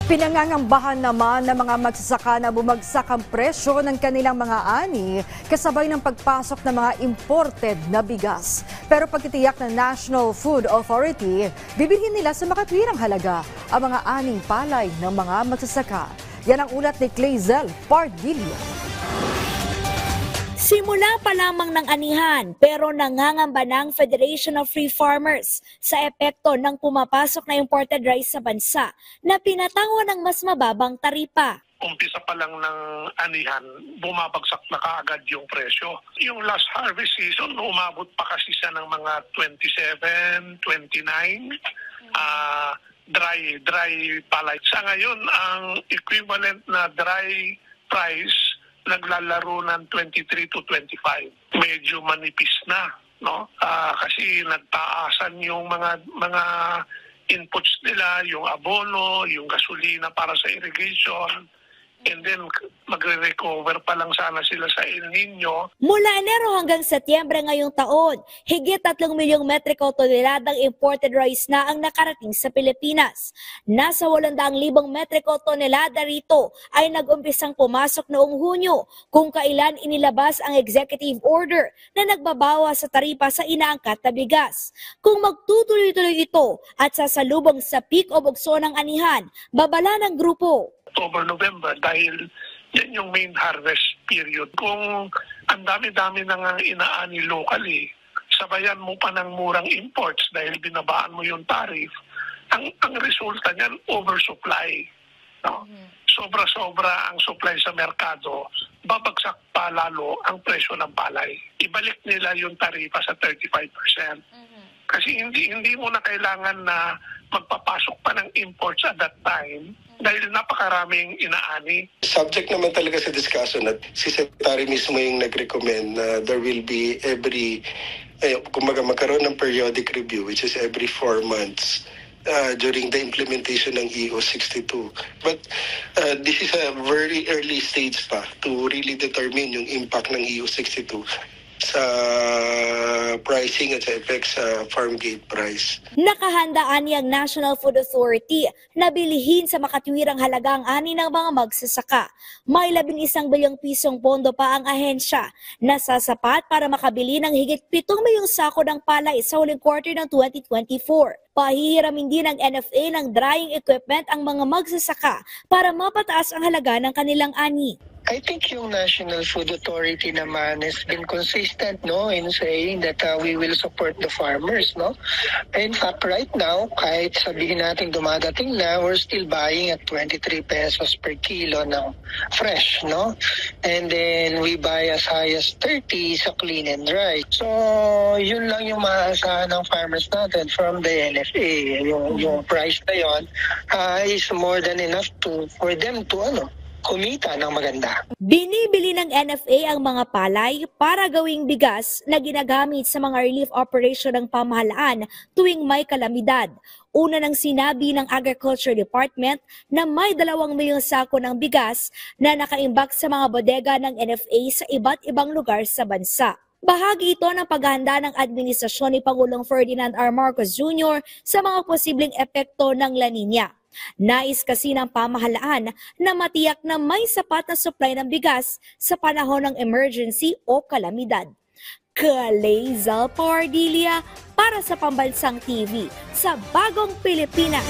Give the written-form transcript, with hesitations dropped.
Pinangangambahan naman ng mga magsasaka na bumagsak ang presyo ng kanilang mga ani kasabay ng pagpasok ng mga imported na bigas. Pero pagtitiyak ng National Food Authority, bibilhin nila sa makatwirang halaga ang mga aning palay ng mga magsasaka. Yan ang ulat ni Clazel Pardillo. Simula pa lamang ng anihan pero nangangamba ng Federation of Free Farmers sa epekto ng pumapasok na imported rice sa bansa na pinatawan ng mas mababang taripa. Umpisa pa lang ng anihan, bumabagsak na kaagad yung presyo. Yung last harvest season, umabot pa kasi siya ng mga 27, 29, dry palay. Sa ngayon, ang equivalent na dry price naglalaro ng 23 to 25. Medyo manipis na, no? Kasi nagtaasan yung mga inputs nila, yung abono, yung gasolina para sa irrigation. And then magre-recover pa lang sana sila sa El Nino. Mula Enero hanggang Setyembre ngayong taon, higit 3 milyong metriko toneladang imported rice na ang nakarating sa Pilipinas. Nasa 800,000 metriko tonelada rito ay nag-umpisang pumasok noong Hunyo, kung kailan inilabas ang executive order na nagbabawas sa taripa sa inaangkat na bigas. Kung magtutuloy-tuloy ito at sasalubong sa peak o bugso ng anihan, babala ng grupo. October, November, dahil yan yung main harvest period. Kung ang dami-dami na nga inaani locally, sabayan mo pa ng murang imports dahil binabaan mo yung tariff, ang resulta niyan, oversupply. No? Sobra-sobra ang supply sa merkado, babagsak pa lalo ang presyo ng palay. Ibalik nila yung tarifa sa 35%. Kasi hindi mo na kailangan na magpapasok pa ng imports at that time dahil napakaraming inaani. Subject naman talaga sa discussion at si Secretary mismo yung nag-recommend na there will be kumbaga magkaroon ng periodic review which is every 4 months during the implementation ng EO 62. But this is a very early stage pa to really determine yung impact ng EO 62 sa pricing at sa effects sa farm gate price. Nakahandaan niyang National Food Authority na bilihin sa makatwirang halaga ang ani ng mga magsasaka. May 11 bilyong pisong pondo pa ang ahensya na sasapat para makabili ng higit 7 milyong sako ng palay sa huling quarter ng 2024. Pahihiramin din ng NFA ng drying equipment ang mga magsasaka para mapataas ang halaga ng kanilang ani. I think yung National Food Authority naman has been consistent, no, in saying that we will support the farmers, no. In fact, right now, kahit sabihin natin dumadating na, we're still buying at 23 pesos per kilo ng fresh, no. And then we buy as high as 30 sa clean and dry. So, yun lang yung maaasahan ng farmers natin from the NFA. Yung price na yun is more than enough for them to kumita ng maganda. Binibili ng NFA ang mga palay para gawing bigas na ginagamit sa mga relief operation ng pamahalaan tuwing may kalamidad. Una nang sinabi ng Agriculture Department na may 2 milyong sako ng bigas na nakaimbak sa mga bodega ng NFA sa iba't ibang lugar sa bansa. Bahagi ito ng paghahanda ng administrasyon ni Pangulong Ferdinand R. Marcos Jr. sa mga posibleng epekto ng La Nina. Nais kasi ng pamahalaan na matiyak na may sapat na supply ng bigas sa panahon ng emergency o kalamidad. Clazel Pardillo para sa Pambansang TV sa Bagong Pilipinas.